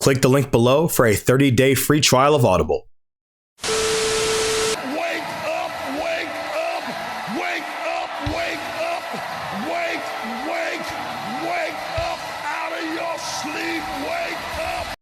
Click the link below for a 30-day free trial of Audible. Wake up, wake up, wake up, wake up, wake up out of your sleep, wake up.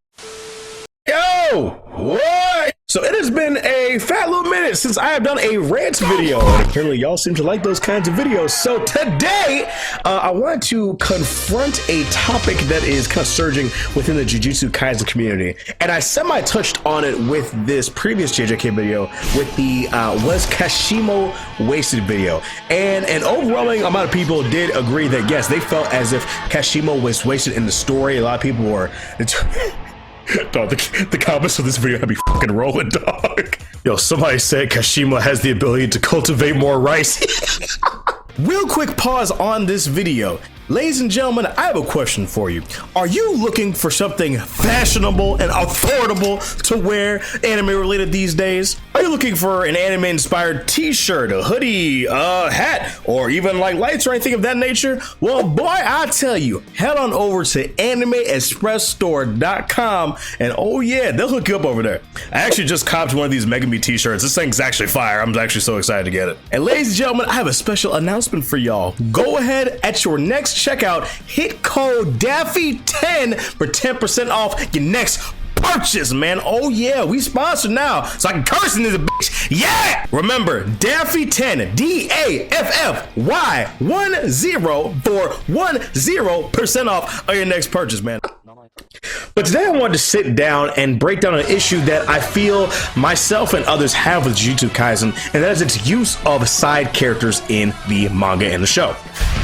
Yo, what? So it has been a fat little minute since I have done a rant video, and apparently y'all seem to like those kinds of videos. So today, I wanted to confront a topic that is kind of surging within the Jujutsu Kaisen community, and I semi-touched on it with this previous JJK video with the was Kashimo wasted video, and an overwhelming amount of people did agree that yes, they felt as if Kashimo was wasted in the story. A lot of people were. Dog, the comments of this video had me fucking rolling, dog. Yo, somebody said Kashima has the ability to cultivate more rice. Real quick pause on this video. Ladies and gentlemen, I have a question for you. Are you looking for something fashionable and affordable to wear anime related these days? Are you looking for an anime inspired t-shirt, a hoodie, a hat, or even like lights or anything of that nature? Well, boy, I tell you, head on over to animexpressstore.com and oh yeah, they'll hook you up over there. I actually just copped one of these Megami t-shirts. This thing's actually fire. I'm actually so excited to get it. And ladies and gentlemen, I have a special announcement for y'all. Go ahead at your next checkout, hit code Daffy10 for 10% off your next purchase, man. Oh yeah, we sponsored now, so I can curse in this bitch. Yeah! Remember, Daffy10, DAFFY10 for 10% off of your next purchase, man. But today I wanted to sit down and break down an issue that I feel myself and others have with Jujutsu Kaisen, and that is its use of side characters in the manga and the show.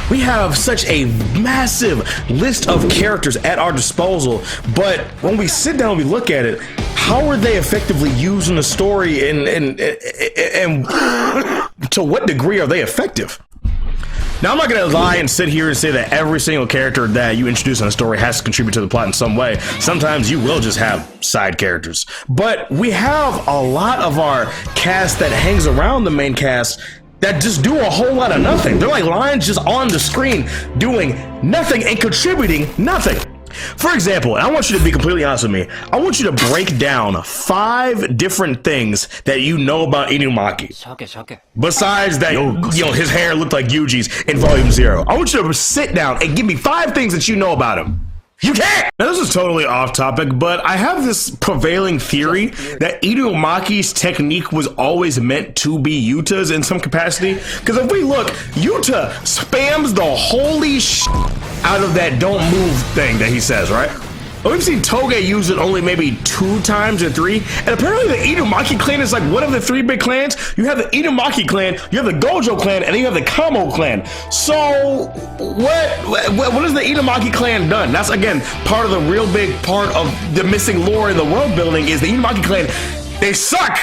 We have such a massive list of characters at our disposal, but when we sit down and we look at it, how are they effectively used in the story, and to what degree are they effective? Now, I'm not going to lie and sit here and say that every single character that you introduce in a story has to contribute to the plot in some way. Sometimes you will just have side characters. But we have a lot of our cast that hangs around the main cast that just do a whole lot of nothing. They're like lines just on the screen doing nothing and contributing nothing. For example, and I want you to be completely honest with me, I want you to break down 5 different things that you know about Inumaki. Besides that, his hair looked like Yuji's in Volume 0. I want you to sit down and give me 5 things that you know about him. You can't! Now, this is totally off topic, but I have this prevailing theory that Inumaki's technique was always meant to be Yuta's in some capacity. Because if we look, Yuta spams the holy shit out of that don't move thing that he says, right? But we've seen Toge use it only maybe 2 times or 3, and apparently the Inumaki clan is like one of the 3 big clans. You have the Inumaki clan, you have the Gojo clan, and then you have the Kamo clan. So what has the Inumaki clan done? That's again part of the real big part of the missing lore in the world building is the Inumaki clan. They suck.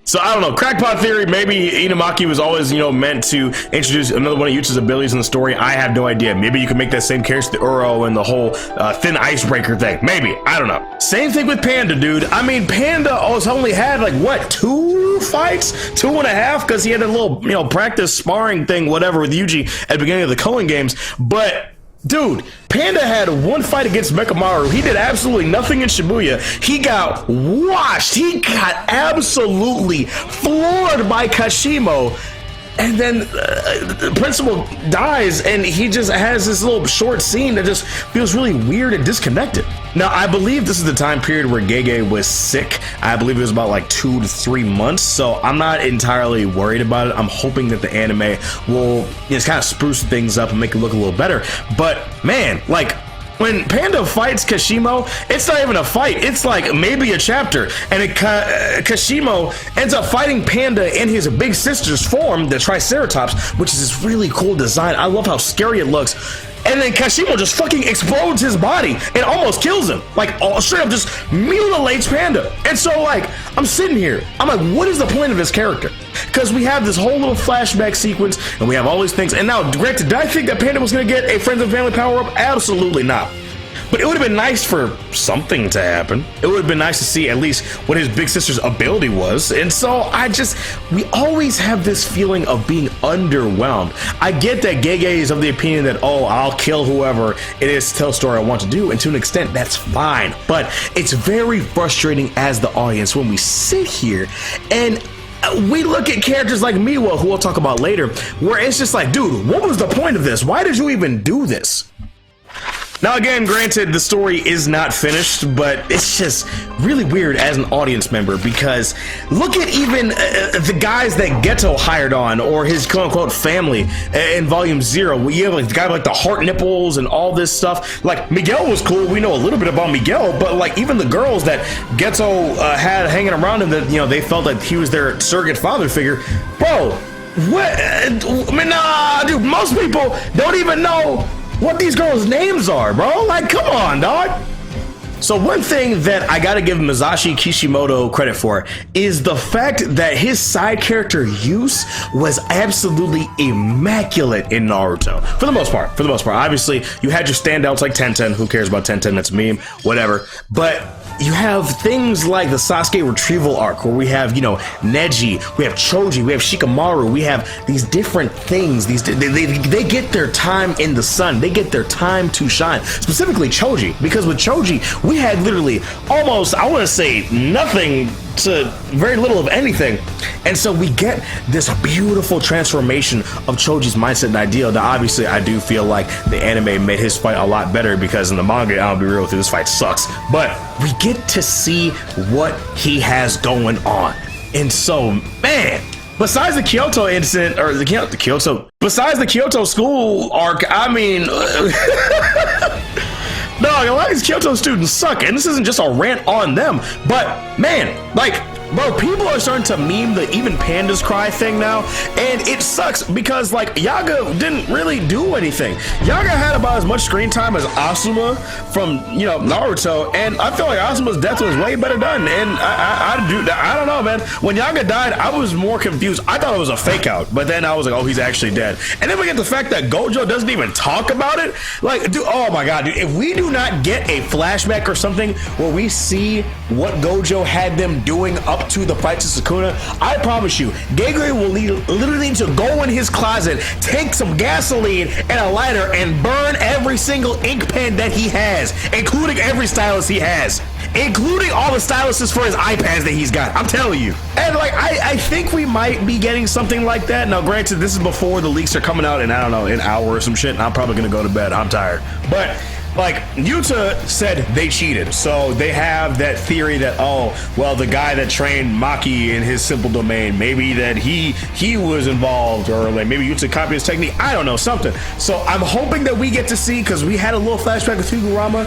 So I don't know, crackpot theory, maybe Inumaki was always, meant to introduce another one of Yuta's abilities in the story. I have no idea. Maybe you can make that same character, the Uro and the whole thin icebreaker thing. Maybe, I don't know. Same thing with Panda, dude. I mean, Panda only had like what, 2 fights? 2.5, because he had a little, practice sparring thing, whatever, with Yuji at the beginning of the Culling games. But dude, Panda had 1 fight against Mekamaru. He did absolutely nothing in Shibuya. He got washed. He got absolutely floored by Kashimo. And then the principal dies, and he just has this little short scene that just feels really weird and disconnected. Now, I believe this is the time period where Gege was sick. I believe it was about like 2 to 3 months, so I'm not entirely worried about it. I'm hoping that the anime will just kind of spruce things up and make it look a little better. But man, like, when Panda fights Kashimo, it's not even a fight. It's like maybe a chapter. And Kashimo ends up fighting Panda in his big sister's form, the Triceratops, which is this really cool design. I love how scary it looks. And then Kashimo just fucking explodes his body and almost kills him. Like, straight up just mutilates Panda. And so, like, I'm sitting here. I'm like, what is the point of this character? Because we have this whole little flashback sequence, and we have all these things. And now, granted, did I think that Panda was going to get a Friends and Family power-up? Absolutely not. But it would have been nice for something to happen. It would have been nice to see at least what his big sister's ability was. And so we always have this feeling of being underwhelmed. I get that Gege is of the opinion that, oh, I'll kill whoever it is to tell a story I want to do. And to an extent, that's fine. But it's very frustrating as the audience when we sit here and we look at characters like Miwa, who we'll talk about later, where it's just like, dude, what was the point of this? Why did you even do this? Now, again, granted, the story is not finished, but it's just really weird as an audience member because look at even the guys that Geto hired on, or his quote-unquote family in Volume 0. You have like the guy with like the heart nipples and all this stuff. Like, Miguel was cool. We know a little bit about Miguel, but like even the girls that Geto had hanging around him that, you know, they felt like he was their surrogate father figure. Bro, what? I mean, nah, dude, most people don't even know what these girls' names are, bro. Like, come on, dog. So one thing that I gotta give Masashi Kishimoto credit for is the fact that his side character use was absolutely immaculate in Naruto. For the most part. Obviously, you had your standouts like Tenten. Who cares about Tenten? That's a meme, whatever. But you have things like the Sasuke retrieval arc where we have, you know, Neji, we have Choji, we have Shikamaru, we have these different things. They get their time in the sun. They get their time to shine. Specifically Choji, because with Choji, we had literally almost, I want to say, nothing to very little of anything. And so we get this beautiful transformation of Choji's mindset and ideal. Now, obviously, I do feel like the anime made his fight a lot better because in the manga, I'll be real with you, this fight sucks. But we get to see what he has going on. And so, man, besides the Kyoto incident, or besides the Kyoto school arc, I mean, no, a lot of these Kyoto students suck, and this isn't just a rant on them, but man, like, bro, people are starting to meme the even pandas cry thing now, and it sucks because like Yaga didn't really do anything. Yaga had about as much screen time as Asuma from, you know, Naruto, and I feel like Asuma's death was way better done. And I don't know, man. When Yaga died, I was more confused. I thought it was a fake out, but then I was like, oh, he's actually dead. And then we get the fact that Gojo doesn't even talk about it. Like, dude, oh my god, dude, if we do not get a flashback or something where we see what Gojo had them doing up to the fight to Sukuna, I promise you, Gege will literally need to go in his closet, take some gasoline and a lighter, and burn every single ink pen that he has, including every stylus he has, including all the styluses for his iPads that he's got. I'm telling you. And like, I think we might be getting something like that. Now, granted, this is before the leaks are coming out in, I don't know, an hour or some shit, and I'm probably gonna go to bed. I'm tired. But like, Yuta said they cheated, so they have that theory that, oh, well, the guy that trained Maki in his simple domain, maybe that he was involved, or like maybe Yuta copied his technique, I don't know, something. So I'm hoping that we get to see, because we had a little flashback with Higurama.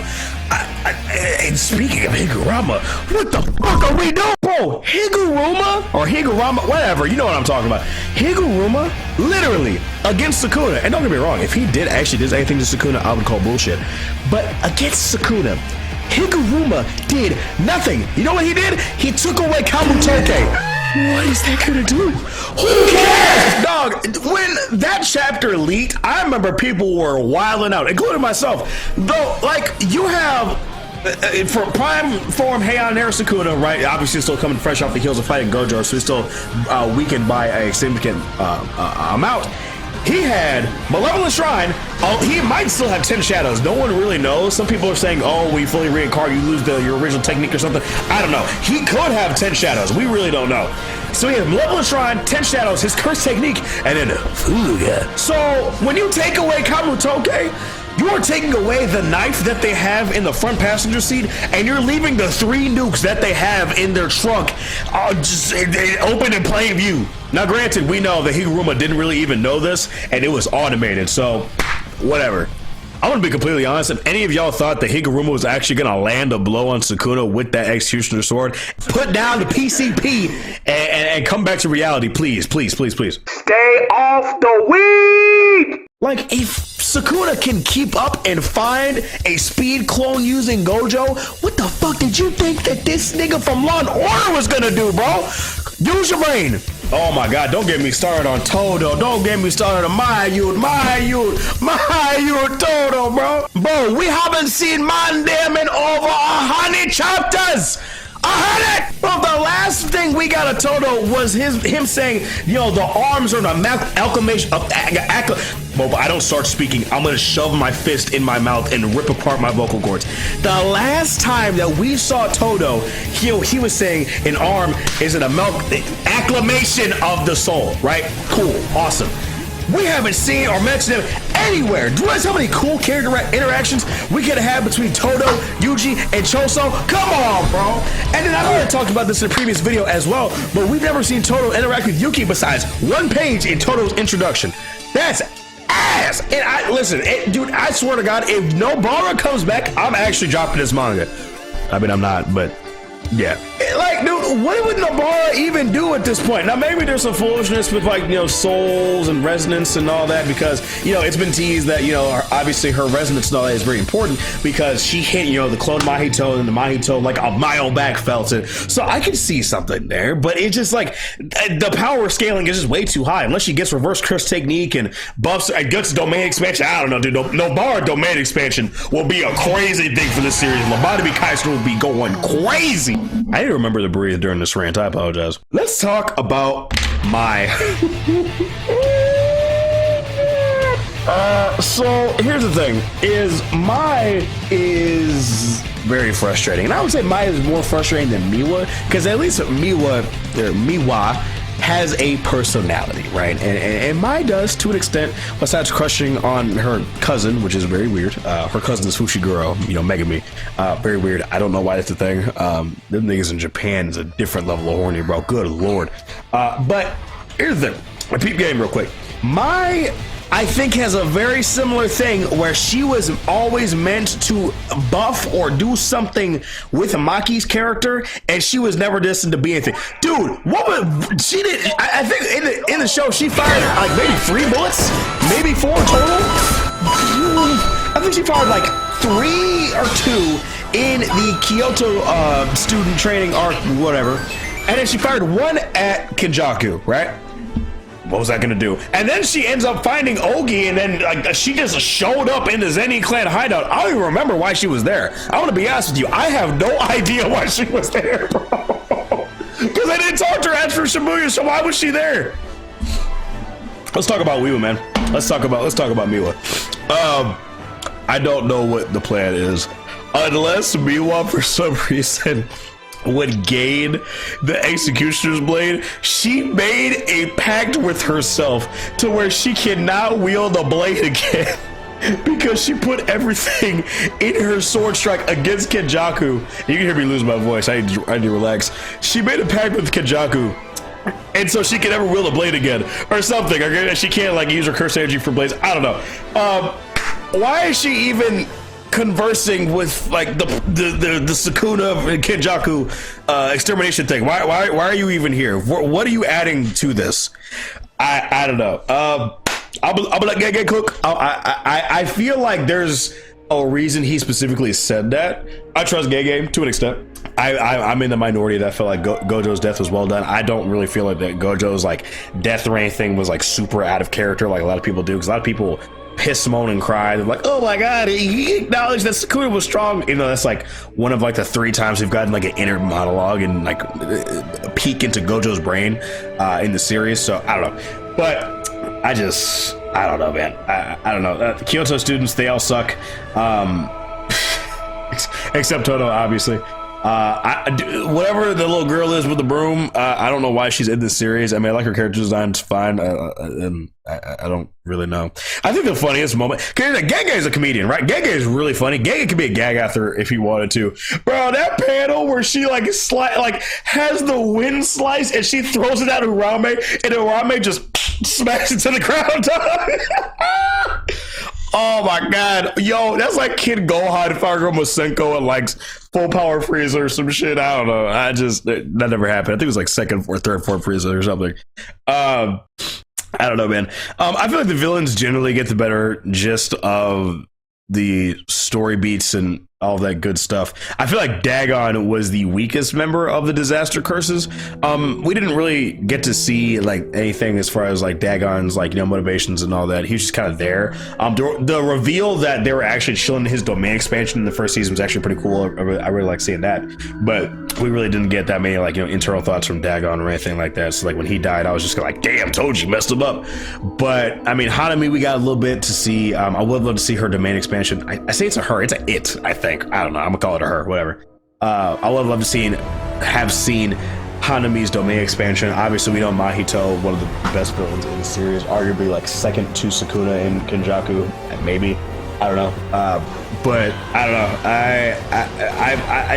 And speaking of Higurama, what the fuck are we doing, bro? Higuruma, or Higurama, whatever, you know what I'm talking about. Higuruma, literally, against Sukuna. And don't get me wrong, if he did actually do anything to Sukuna, I would call bullshit. But against Sukuna, Higuruma did nothing. You know what he did? He took away Kabutoke. What is that gonna do? Who cares? Dog, when that chapter leaked, I remember people were wilding out, including myself. Though, like, you have for prime form Heian Air Sukuna, right? Obviously still coming fresh off the heels of fighting Gojo, so he's still weakened by a significant amount. He had Malevolent Shrine. Oh, he might still have 10 shadows. No one really knows. Some people are saying, oh, we fully reincarnate, you lose your original technique or something. I don't know. He could have 10 shadows. We really don't know. So he has Malevolent Shrine, 10 shadows, his curse technique, and then Fuga. So when you take away Kabutoke, you are taking away the knife that they have in the front passenger seat, and you're leaving the 3 nukes that they have in their trunk just open in plain view. Now, granted, we know that Higuruma didn't really even know this, and it was automated, so whatever. I'm gonna be completely honest. If any of y'all thought that Higuruma was actually gonna land a blow on Sukuna with that Executioner sword, put down the PCP and come back to reality, please, please, please, please. Stay off the weed! Like, if Sukuna can keep up and find a speed clone using Gojo, what the fuck did you think that this nigga from Law and Order was gonna do, bro? Use your brain. Oh my God, don't get me started on Todo. Don't get me started on my youth, Todo, bro. Bro, we haven't seen man them in over 100 chapters. 100! Bro, the last thing we got of Todo was him saying, yo, the arms are the acclamation of but I don't start speaking, I'm gonna shove my fist in my mouth and rip apart my vocal cords. The last time that we saw Todo, he was saying an arm is an acclamation of the soul, right? Cool, awesome. We haven't seen or mentioned him anywhere. Do you realize how many cool character interactions we could have had between Todo, Yuji, and Choso? Come on, bro. And then I already talked about this in a previous video as well, but we've never seen Todo interact with Yuki besides one page in Todo's introduction. That's ass. And dude, I swear to God, if Nobara comes back, I'm actually dropping this manga. I mean, I'm not, but yeah. Like, dude, what would Nobara even do at this point? Now, maybe there's some foolishness with, like, you know, souls and resonance and all that because, you know, it's been teased that, you know, obviously her resonance and all that is very important because she hit, you know, the clone Mahito and the Mahito, like, a mile back felt it. So I could see something there, but it's just, like, the power scaling is just way too high unless she gets reverse curse technique and buffs, gets domain expansion. I don't know, dude. Nobara domain expansion will be a crazy thing for this series. Lobotomy Kaisen will be going crazy. I didn't remember to breathe during this rant. I apologize. Let's talk about Mai. So here's the thing: is Mai is very frustrating, and I would say Mai is more frustrating than Miwa because at least Miwa has a personality, right? And Mai does to an extent, besides crushing on her cousin, which is very weird. Her cousin is Fushiguro, you know, Megami. Very weird. I don't know why that's a thing. Them niggas in Japan is a different level of horny, bro. Good lord. But here's the thing. A peep game real quick. Mai, I think, has a very similar thing where she was always meant to buff or do something with Maki's character, and she was never destined to be anything. Dude, what was she did? I think in the show she fired like maybe 3 bullets, maybe 4 total. I think she fired like 3 or 2 in the Kyoto student training arc, whatever, and then she fired 1 at Kenjaku, right? What was that gonna do? And then she ends up finding Ogi, and then like she just showed up in the Zenin clan hideout. I don't even remember why she was there. I want to be honest with you. I have no idea why she was there, bro. Because I didn't talk to her after Shibuya, so why was she there? Let's talk about Miwa, man. Let's talk about Miwa. I don't know what the plan is, unless Miwa for some reason would gain the Executioner's Blade. She made a pact with herself to where she cannot wield the blade again because she put everything in her sword strike against Kenjaku. You can hear me lose my voice. I need to relax. She made a pact with Kenjaku, and so she can never wield a blade again or something. Or she can't like use her curse energy for blades. I don't know. Why is she even conversing with like the Sukuna and Kenjaku extermination thing? Why are you even here? What are you adding to this? I don't know. I'll be like Gege cook. I feel like there's a reason he specifically said that. I trust Gege to an extent. I'm in the minority that felt like Gojo's death was well done. I don't really feel like that Gojo's like death or anything was like super out of character like a lot of people do, because a lot of people piss, moan, and cry. They're like, oh my god, he acknowledged that Sukuna was strong. You know, that's like one of like the 3 times we've gotten like an inner monologue and like a peek into Gojo's brain in the series. So I don't know, but I don't know, man. I don't know. The Kyoto students, they all suck, except Todo, obviously. Whatever the little girl is with the broom, I don't know why she's in this series. I mean, I like her character design, it's fine. And I don't really know. I think the funniest moment, because Gege is a comedian, right? Gege is really funny. Gege could be a gag author if he wanted to. Bro, that panel where she like has the wind slice and she throws it at Urame and Urame just smashes it to the ground. Oh my god, yo, that's like Kid Gohan Fargo Masenko and like full power Frieza or some shit. I don't know. That never happened. I think it was like second or third, fourth Frieza or something. I don't know, man. I feel like the villains generally get the better gist of the story beats and all that good stuff. I feel like Dagon was the weakest member of the disaster curses. We didn't really get to see like anything as far as like Dagon's like, you know, motivations and all that. He was just kind of there. The reveal that they were actually chilling his domain expansion in the first season was actually pretty cool. I really like seeing that, but we really didn't get that many like, you know, internal thoughts from Dagon or anything like that. So like when he died, I was just like, damn, told you, messed him up. But I mean, Hanami, we got a little bit to see. I would love to see her domain expansion. I say it's a her, it's a it, I think. I don't know, I'm gonna call it a her, whatever. I would love to have seen Hanami's domain expansion. Obviously, we know Mahito, one of the best villains in the series, arguably like second to Sukuna in Kenjaku, maybe. I don't know, but I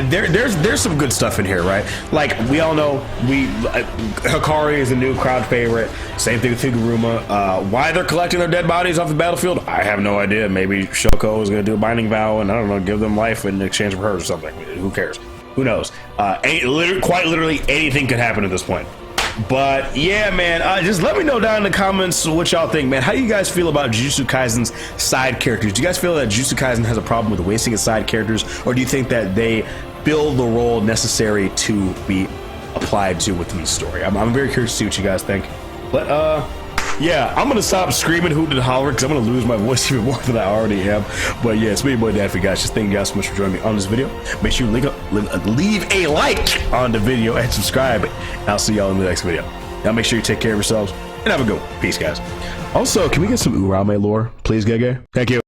don't know. There's some good stuff in here, right? Like we all know, Hikari is a new crowd favorite. Same thing with Higuruma. Why they're collecting their dead bodies off the battlefield, I have no idea. Maybe Shoko is gonna do a binding vow, and I don't know, give them life in exchange for her or something. Who cares? Who knows? Quite literally anything could happen at this point. But yeah, man, just let me know down in the comments what y'all think, man. How do you guys feel about Jujutsu Kaisen's side characters? Do you guys feel that Jujutsu Kaisen has a problem with wasting its side characters, or do you think that they fill the role necessary to be applied to within the story? I'm very curious to see what you guys think. But yeah, I'm gonna stop screaming, hooting, and hollering because I'm gonna lose my voice even more than I already am. But yeah, it's me, your boy Daffy, guys. Just thank you guys so much for joining me on this video. Make sure you leave a like on the video and subscribe. And I'll see y'all in the next video. Now make sure you take care of yourselves and have a good one. Peace, guys. Also, can we get some Urame lore, please, Gege? Thank you.